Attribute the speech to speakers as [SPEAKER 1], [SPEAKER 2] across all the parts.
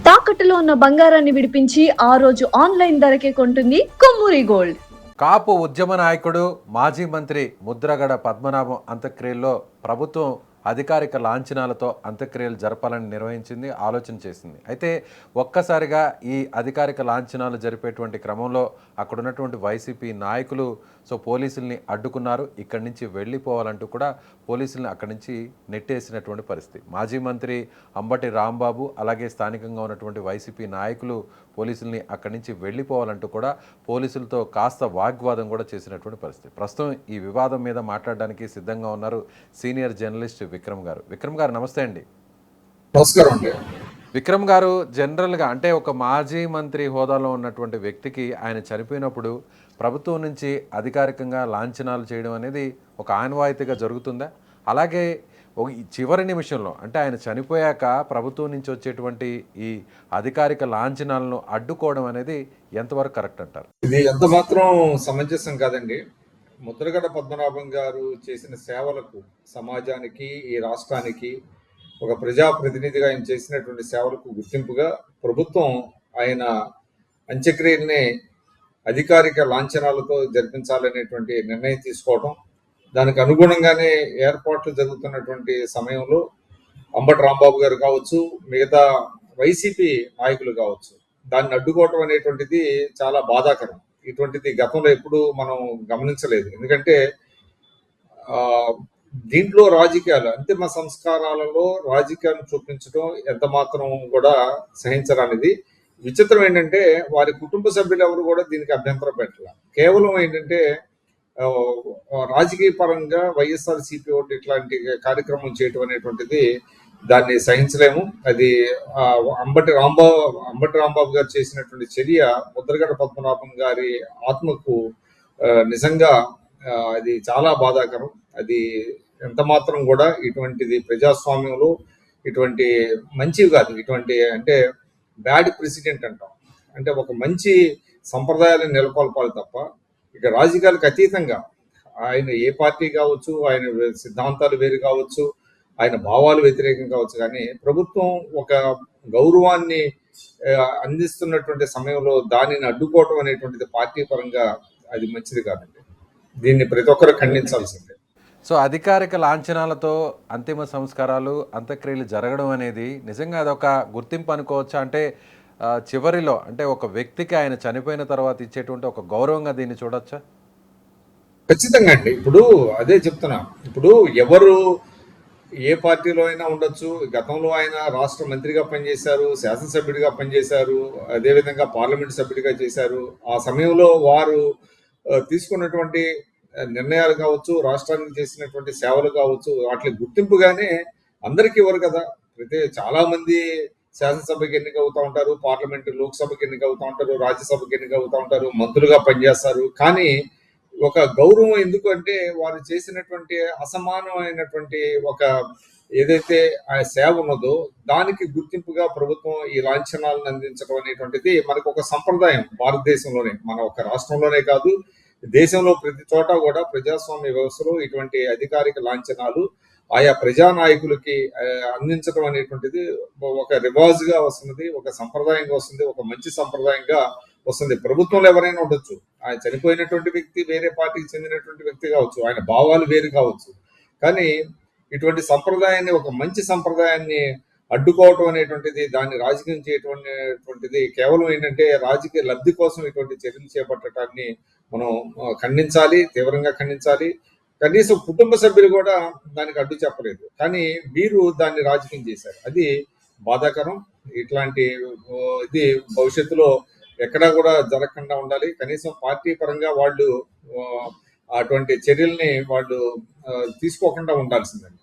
[SPEAKER 1] తాకట్టులో ఉన్న బంగారాన్ని విడిపించి ఆ రోజు ఆన్లైన్ ధరకే కొంటుంది కొమ్మూరి గోల్డ్.
[SPEAKER 2] కాపు ఉద్యమ నాయకుడు మాజీ మంత్రి ముద్రగడ పద్మనాభం అంత్యక్రియల్లో ప్రభుత్వం అధికారిక లాంఛనాలతో అంత్యక్రియలు జరపాలని నిర్వహించింది, ఆలోచన చేసింది. అయితే ఒక్కసారిగా ఈ అధికారిక లాంఛనాలు జరిపేటువంటి క్రమంలో అక్కడ ఉన్నటువంటి వైసీపీ నాయకులు పోలీసుల్ని అడ్డుకున్నారు. ఇక్కడి నుంచి వెళ్ళిపోవాలంటూ కూడా పోలీసుల్ని అక్కడి నుంచి నెట్టేసినటువంటి పరిస్థితి. మాజీ మంత్రి అంబటి రాంబాబు అలాగే స్థానికంగా ఉన్నటువంటి వైసీపీ నాయకులు పోలీసుల్ని అక్కడి నుంచి వెళ్ళిపోవాలంటూ కూడా పోలీసులతో కాస్త వాగ్వాదం కూడా చేసినటువంటి పరిస్థితి. ప్రస్తుతం ఈ వివాదం మీద మాట్లాడడానికి సిద్ధంగా ఉన్నారు సీనియర్ జర్నలిస్ట్ విక్రమ్ గారు. విక్రమ్ గారు నమస్తే అండి.
[SPEAKER 3] నమస్కారం అండి.
[SPEAKER 2] విక్రమ్ గారు, జనరల్గా అంటే ఒక మాజీ మంత్రి హోదాలో ఉన్నటువంటి వ్యక్తికి ఆయన చనిపోయినప్పుడు ప్రభుత్వం నుంచి అధికారికంగా లాంఛనాలు చేయడం అనేది ఒక ఆనవాయితీగా జరుగుతుందా? అలాగే చివరి నిమిషంలో అంటే ఆయన చనిపోయాక ప్రభుత్వం నుంచి వచ్చేటువంటి ఈ అధికారిక లాంఛనాలను అడ్డుకోవడం అనేది ఎంతవరకు కరెక్ట్ అంటారు?
[SPEAKER 3] ఇది ఎంత మాత్రం సమంజసం కాదండి. ముద్రగడ పద్మనాభం గారు చేసిన సేవలకు, సమాజానికి, ఈ రాష్ట్రానికి ఒక ప్రజాప్రతినిధిగా ఆయన చేసినటువంటి సేవలకు గుర్తింపుగా ప్రభుత్వం ఆయన అంత్యక్రియల్ని అధికారిక లాంఛనాలతో జరిపించాలనేటువంటి నిర్ణయం తీసుకోవడం, దానికి అనుగుణంగానే ఏర్పాట్లు జరుగుతున్నటువంటి సమయంలో అంబటి రాంబాబు గారు కావచ్చు, మిగతా వైసీపీ నాయకులు కావచ్చు, దాన్ని అడ్డుకోవటం అనేటువంటిది చాలా బాధాకరం. ఇటువంటిది గతంలో ఎప్పుడు మనం గమనించలేదు. ఎందుకంటే దీంట్లో రాజకీయాలు, అంతిమ సంస్కారాలలో రాజకీయాలను చూపించడం ఎంత మాత్రం కూడా సహించరానిది. విచిత్రం ఏంటంటే వారి కుటుంబ సభ్యులు ఎవరు కూడా దీనికి అభ్యంతరం పెట్టాల. కేవలం ఏంటంటే రాజకీయ పరంగా వైఎస్ఆర్సీపీ ఓటు ఇట్లాంటి కార్యక్రమం చేయటం అనేటువంటిది దాన్ని సహించలేము. అది అంబటి రాంబాబు గారు చేసినటువంటి చర్య ముద్రగడ పద్మనాభం గారి ఆత్మకు నిజంగా అది చాలా బాధాకరం. అది ఎంత మాత్రం కూడా ఇటువంటిది ప్రజాస్వామ్యంలో ఇటువంటి మంచివి కాదు. ఇటువంటి అంటే బ్యాడ్ ప్రెసిడెంట్ అంటాం. అంటే ఒక మంచి సంప్రదాయాలను నెలకొల్పాలి తప్ప ఇక రాజకీయాలకు అతీతంగా ఆయన ఏ పార్టీ కావచ్చు, ఆయన సిద్ధాంతాలు వేరు కావచ్చు, ఆయన భావాలు వ్యతిరేకం కావచ్చు, కానీ ప్రభుత్వం ఒక గౌరవాన్ని అందిస్తున్నటువంటి సమయంలో దానిని అడ్డుకోవటం అనేటువంటిది పార్టీ పరంగా అది మంచిది కాదండి. దీన్ని ప్రతి ఒక్కరు ఖండించాల్సిందే.
[SPEAKER 2] అధికారిక లాంఛనాలతో అంతిమ సంస్కారాలు, అంత్యక్రియలు జరగడం అనేది నిజంగా అదొక గుర్తింపు అనుకోవచ్చా? అంటే చివరిలో అంటే ఒక వ్యక్తికి ఆయన చనిపోయిన తర్వాత ఇచ్చేటువంటి ఒక గౌరవంగా దీన్ని చూడొచ్చా?
[SPEAKER 3] ఖచ్చితంగా అండి. ఇప్పుడు అదే చెప్తున్నా. ఇప్పుడు ఎవరు ఏ పార్టీలో అయినా ఉండొచ్చు. గతంలో ఆయన రాష్ట్ర మంత్రిగా పనిచేశారు, శాసనసభ్యుడిగా పనిచేశారు, అదేవిధంగా పార్లమెంట్ సభ్యుడిగా చేశారు. ఆ సమయంలో వారు తీసుకున్నటువంటి నిర్ణయాలు కావచ్చు, రాష్ట్రానికి చేసినటువంటి సేవలు కావచ్చు, వాటి గుర్తింపుగానే అందరికీ ఇవ్వరు కదా. అయితే చాలా మంది శాసనసభకి ఎన్నిక అవుతూ ఉంటారు, పార్లమెంటు లోక్సభకి ఎన్నిక అవుతూ ఉంటారు, రాజ్యసభకి ఎన్నిక అవుతూ ఉంటారు, మంత్రులుగా పనిచేస్తారు. కానీ ఒక గౌరవం ఎందుకు అంటే వారు చేసినటువంటి అసమానమైనటువంటి ఒక ఏదైతే ఆ సేవ ఉన్నదో దానికి గుర్తింపుగా ప్రభుత్వం ఈ లాంఛనాలను అందించడం అనేటువంటిది మనకు ఒక సంప్రదాయం. భారతదేశంలోనే, మన ఒక రాష్ట్రంలోనే కాదు, దేశంలో ప్రతి చోట కూడా ప్రజాస్వామ్య వ్యవస్థలో ఇటువంటి అధికారిక లాంఛనాలు ఆయా ప్రజానాయకులకి అందించడం అనేటువంటిది ఒక రివాజుగా వస్తున్నది, ఒక సంప్రదాయంగా వస్తుంది, ఒక మంచి సంప్రదాయంగా వస్తుంది. ప్రభుత్వంలో ఎవరైనా ఉండొచ్చు, ఆయన చనిపోయినటువంటి వ్యక్తి వేరే పార్టీకి చెందినటువంటి వ్యక్తి కావచ్చు, ఆయన భావాలు వేరు కావచ్చు, కానీ ఇటువంటి సంప్రదాయాన్ని, ఒక మంచి సంప్రదాయాన్ని అడ్డుకోవటం అనేటువంటిది, దాన్ని రాజకీయం చేయటువంటిది కేవలం ఏంటంటే రాజకీయ లబ్ధి కోసం ఇటువంటి చర్యలు చేపట్టడాన్ని మనం ఖండించాలి, తీవ్రంగా ఖండించాలి. కనీసం కుటుంబ సభ్యులు కూడా దానికి అడ్డు చెప్పలేదు, కానీ వీరు దాన్ని రాజకీయం చేశారు. అది బాధాకరం. ఇట్లాంటి ఇది భవిష్యత్తులో ఎక్కడా కూడా జరగకుండా ఉండాలి. కనీసం పార్టీ పరంగా వాళ్ళు అటువంటి చర్యల్ని వాళ్ళు తీసుకోకుండా ఉండాల్సిందండి.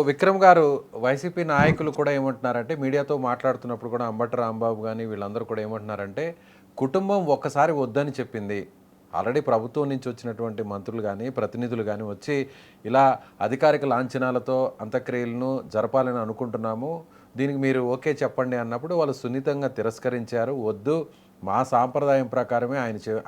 [SPEAKER 2] విక్రమ్ గారు, వైసీపీ నాయకులు కూడా ఏమంటున్నారంటే, మీడియాతో మాట్లాడుతున్నప్పుడు కూడా అంబటి రాంబాబు కానీ వీళ్ళందరూ కూడా ఏమంటున్నారంటే, కుటుంబం ఒక్కసారి వద్దని చెప్పింది, ఆల్రెడీ ప్రభుత్వం నుంచి వచ్చినటువంటి మంత్రులు కానీ ప్రతినిధులు కానీ వచ్చి ఇలా అధికారిక లాంఛనాలతో అంత్యక్రియలను జరపాలని అనుకుంటున్నాము, దీనికి మీరు ఓకే చెప్పండి అన్నప్పుడు వాళ్ళు సున్నితంగా తిరస్కరించారు. వద్దు, మా సాంప్రదాయం ప్రకారమే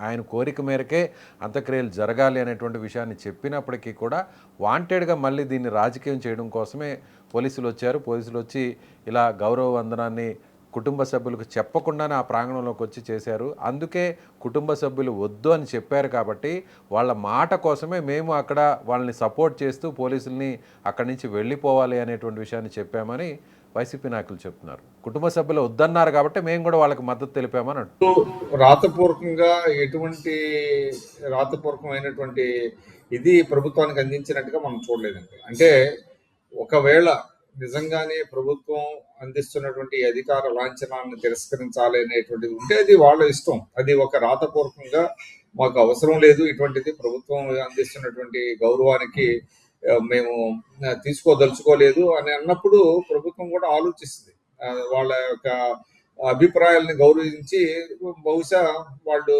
[SPEAKER 2] ఆయన కోరిక మేరకే అంత్యక్రియలు జరగాలి అనేటువంటి విషయాన్ని చెప్పినప్పటికీ కూడా వాంటెడ్గా మళ్ళీ దీన్ని రాజకీయం చేయడం కోసమే పోలీసులు వచ్చారు. పోలీసులు వచ్చి ఇలా గౌరవ వందనాన్ని కుటుంబ సభ్యులకు చెప్పకుండానే ఆ ప్రాంగణంలోకి వచ్చి చేశారు. అందుకే కుటుంబ సభ్యులు వద్దు అని చెప్పారు కాబట్టి వాళ్ళ మాట కోసమే మేము అక్కడ వాళ్ళని సపోర్ట్ చేస్తూ పోలీసుల్ని అక్కడి నుంచి వెళ్ళిపోవాలి అనేటువంటి విషయాన్ని చెప్పామని వైసీపీ నాయకులు చెప్తున్నారు. కుటుంబ సభ్యులు వద్దన్నారు కాబట్టి మేము కూడా వాళ్ళకి మద్దతు తెలిపామని అంటున్నారు.
[SPEAKER 3] రాతపూర్వకంగా ఎటువంటి రాతపూర్వకమైనటువంటి ఇది ప్రభుత్వానికి అందించినట్టుగా మనం చూడలేదండి. అంటే ఒకవేళ నిజంగానే ప్రభుత్వం అందిస్తున్నటువంటి అధికార లాంఛనాలను తిరస్కరించాలి అనేటువంటిది ఉంటే అది వాళ్ళ ఇష్టం. అది ఒక రాతపూర్వకంగా మాకు అవసరం లేదు, ఇటువంటిది ప్రభుత్వం అందిస్తున్నటువంటి గౌరవానికి మేము తీసుకోదలుచుకోలేదు అని అన్నప్పుడు ప్రభుత్వం కూడా ఆలోచిస్తుంది. వాళ్ళ యొక్క అభిప్రాయాలను గౌరవించి బహుశా వాళ్ళు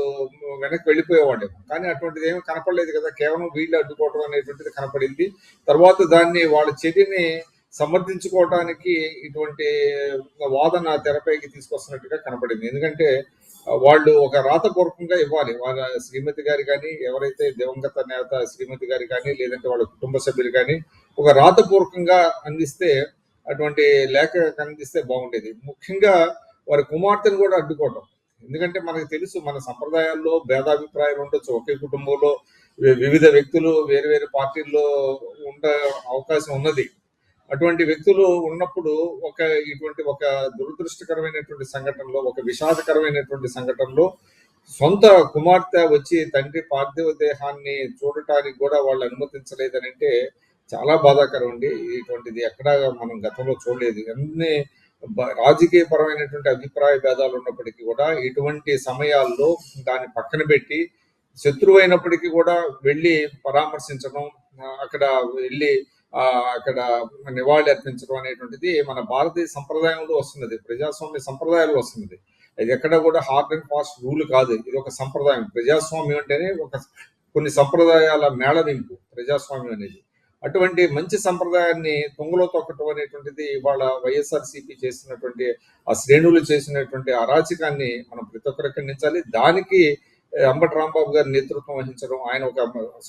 [SPEAKER 3] వెనక్కి వెళ్ళిపోయేవాళ్ళు. కానీ అటువంటిది ఏమీ కనపడలేదు కదా, కేవలం వీళ్ళు అడ్డుకోవడం అనేటువంటిది కనపడింది. తర్వాత దాన్ని వాళ్ళ చర్యని సమర్థించుకోవడానికి ఇటువంటి వాదన తెరపైకి తీసుకొస్తున్నట్టుగా కనపడింది. ఎందుకంటే వాళ్ళు ఒక రాతపూర్వకంగా ఇవ్వాలి. వాళ్ళ శ్రీమతి గారు కానీ, ఎవరైతే దివంగత నేత శ్రీమతి గారు కానీ, లేదంటే వాళ్ళ కుటుంబ సభ్యులు కానీ ఒక రాతపూర్వకంగా అందిస్తే, అటువంటి లేఖ అందిస్తే బాగుండేది. ముఖ్యంగా వారి కుమార్తెను కూడా అడ్డుకోవటం. ఎందుకంటే మనకు తెలుసు, మన సంప్రదాయాల్లో భేదాభిప్రాయాలు ఉండొచ్చు. ఒకే కుటుంబంలో వివిధ వ్యక్తులు వేరు వేరు పార్టీల్లో ఉండే అవకాశం ఉన్నది. అటువంటి వ్యక్తులు ఉన్నప్పుడు ఇటువంటి ఒక దురదృష్టకరమైనటువంటి సంఘటనలో, ఒక విషాదకరమైనటువంటి సంఘటనలో సొంత కుమార్తె వచ్చి తండ్రి పార్థివ దేహాన్ని చూడటానికి కూడా వాళ్ళు అనుమతించలేదని అంటే చాలా బాధాకరం అండి. ఇటువంటిది ఎక్కడా మనం గతంలో చూడలేదు. అన్ని రాజకీయ పరమైనటువంటి అభిప్రాయ భేదాలు ఉన్నప్పటికీ కూడా ఇటువంటి సమయాల్లో దాన్ని పక్కన పెట్టి శత్రువైనప్పటికీ కూడా వెళ్ళి పరామర్శించడం, అక్కడ వెళ్ళి అక్కడ నివాళి అర్పించడం అనేటువంటిది మన భారతీయ సంప్రదాయంలో వస్తున్నది, ప్రజాస్వామ్య సంప్రదాయాలు వస్తున్నది. అది ఎక్కడ కూడా హార్డ్ అండ్ ఫాస్ట్ రూల్ కాదు, ఇది ఒక సంప్రదాయం. ప్రజాస్వామ్యం అంటేనే కొన్ని సంప్రదాయాల మేళవింపు ప్రజాస్వామ్యం అనేది. అటువంటి మంచి సంప్రదాయాన్ని తుంగలో తొక్కటం అనేటువంటిది ఇవాళ వైఎస్ఆర్సీపీ చేసినటువంటి ఆ శ్రేణులు చేసినటువంటి అరాచకాన్ని మనం ప్రతి ఒక్కరు ఖండించాలి. దానికి అంబటి రాంబాబు గారి నేతృత్వం వహించడం,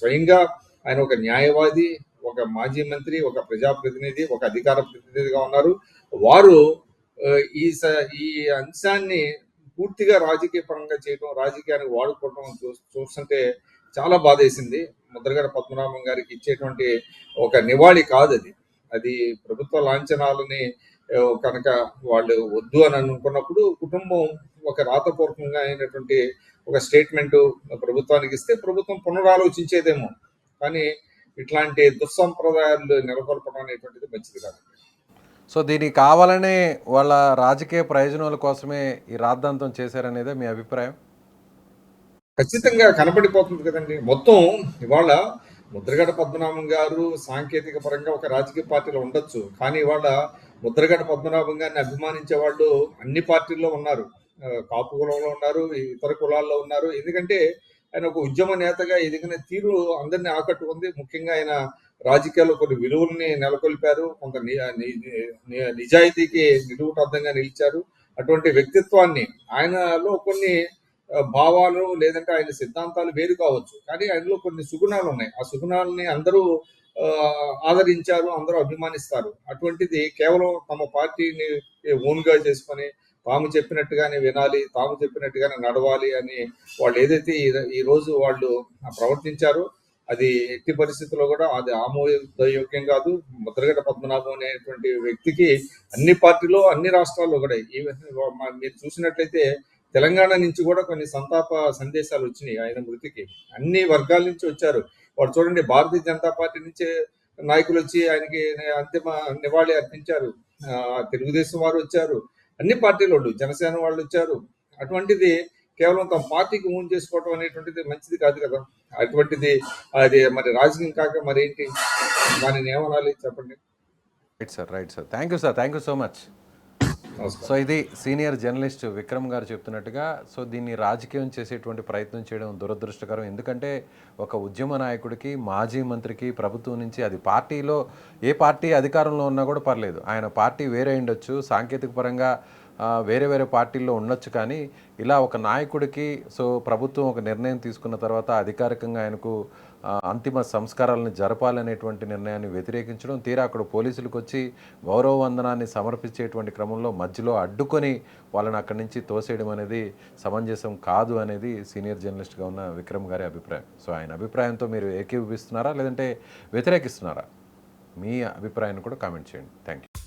[SPEAKER 3] స్వయంగా ఆయన ఒక న్యాయవాది, ఒక మాజీ మంత్రి, ఒక ప్రజాప్రతినిధి, ఒక అధికార ప్రతినిధిగా ఉన్నారు. వారు ఈ అంశాన్ని పూర్తిగా రాజకీయ పరంగా చేయడం, రాజకీయానికి వాడుకోవడం చూస్తుంటే చాలా బాధేసింది. ముద్రగడ పద్మనాభం గారికి ఇచ్చేటువంటి ఒక నివాళి కాదు అది. అది ప్రభుత్వ లాంఛనాలని కనుక వాళ్ళు వద్దు అని అనుకున్నప్పుడు కుటుంబం ఒక రాతపూర్వకంగా అయినటువంటి ఒక స్టేట్మెంట్ ప్రభుత్వానికి ఇస్తే ప్రభుత్వం పునరాలోచించేదేమో. కానీ ఇట్లాంటి దుస్సంప్రదాయాలు నెలకొల్పడం అనేటువంటిది మంచిది కాదు.
[SPEAKER 2] సో దీనికి కావాలనే వాళ్ళ రాజకీయ ప్రయోజనాల కోసమే ఈ రాద్ధాంతం చేశారనేదే మీ అభిప్రాయం?
[SPEAKER 3] ఖచ్చితంగా కనబడిపోతుంది కదండి. మొత్తం ఇవాళ ముద్రగడ పద్మనాభం గారు సాంకేతిక పరంగా ఒక రాజకీయ పార్టీలో ఉండొచ్చు, కానీ ఇవాళ ముద్రగడ పద్మనాభం గారిని అభిమానించే వాళ్ళు అన్ని పార్టీల్లో ఉన్నారు. కాపు కులంలో ఉన్నారు, ఇతర కులాల్లో ఉన్నారు. ఎందుకంటే ఆయన ఒక ఉద్యమ నేతగా ఎదిగిన తీరు అందరినీ ఆకట్టుకుంది. ముఖ్యంగా ఆయన రాజకీయాల్లో కొన్ని విలువల్ని నెలకొల్పారు, కొంత నిజాయితీకి నిలువుటద్దంగా నిలిచారు. అటువంటి వ్యక్తిత్వాన్ని, ఆయనలో కొన్ని భావాలు లేదంటే ఆయన సిద్ధాంతాలు వేరు కావచ్చు, కానీ ఆయనలో కొన్ని సుగుణాలు ఉన్నాయి. ఆ సుగుణాలని అందరూ ఆదరించారు, అందరూ అభిమానిస్తారు. అటువంటిది కేవలం తమ పార్టీని ఓన్గా చేసుకొని తాము చెప్పినట్టుగానే వినాలి, తాము చెప్పినట్టుగానే నడవాలి అని వాళ్ళు ఏదైతే ఈ రోజు వాళ్ళు ప్రవర్తించారో అది ఎట్టి పరిస్థితుల్లో కూడా అది ఆమోదయోగ్యం కాదు. ముద్రగడ పద్మనాభం అనేటువంటి వ్యక్తికి అన్ని పార్టీలో, అన్ని రాష్ట్రాల్లో కూడా మీరు చూసినట్లయితే తెలంగాణ నుంచి కూడా కొన్ని సంతాప సందేశాలు వచ్చినాయి ఆయన మృతికి. అన్ని వర్గాల నుంచి వచ్చారు. వాడు చూడండి, భారతీయ జనతా పార్టీ నుంచే నాయకులు వచ్చి ఆయనకి అంతిమ నివాళి అర్పించారు. తెలుగుదేశం వారు వచ్చారు, అన్ని పార్టీల వాళ్ళు, జనసేన వాళ్ళు వచ్చారు. అటువంటిది కేవలం తమ పార్టీకి ఓన్ చేసుకోవటం అనేటువంటిది మంచిది కాదు కదా. అటువంటిది అది మరి రాజకీయం కాక మరేంటి, దానిని ఏమనాలి చెప్పండి.
[SPEAKER 2] Right sir, thank you so much. So ఇది సీనియర్ జర్నలిస్ట్ విక్రమ్ గారు చెప్తున్నట్టుగా, సో దీన్ని రాజకీయం చేసేటువంటి ప్రయత్నం చేయడం దురదృష్టకరం. ఎందుకంటే ఒక ఉద్యమ నాయకుడికి, మాజీ మంత్రికి ప్రభుత్వం నుంచి, అది పార్టీలో ఏ పార్టీ అధికారంలో ఉన్నా కూడా పర్లేదు, ఆయన పార్టీ వేరే ఉండొచ్చు, సాంకేతిక పరంగా వేరే వేరే పార్టీల్లో ఉండొచ్చు, కానీ ఇలా ఒక నాయకుడికి ప్రభుత్వం ఒక నిర్ణయం తీసుకున్న తర్వాత అధికారికంగా ఆయనకు అంతిమ సంస్కారాలను జరపాలనేటువంటి నిర్ణయాన్ని వ్యతిరేకించడం, తీరా అక్కడ పోలీసులకు వచ్చి గౌరవ వందనాన్ని సమర్పించేటువంటి క్రమంలో మధ్యలో అడ్డుకొని వాళ్ళని అక్కడి నుంచి తోసేయడం అనేది సమంజసం కాదు అనేది సీనియర్ జర్నలిస్ట్గా ఉన్న విక్రమ్ గారి అభిప్రాయం. ఆయన అభిప్రాయంతో మీరు ఏకీభవిస్తున్నారా లేదంటే వ్యతిరేకిస్తున్నారా? మీ అభిప్రాయాన్ని కూడా కామెంట్ చేయండి. Thank you.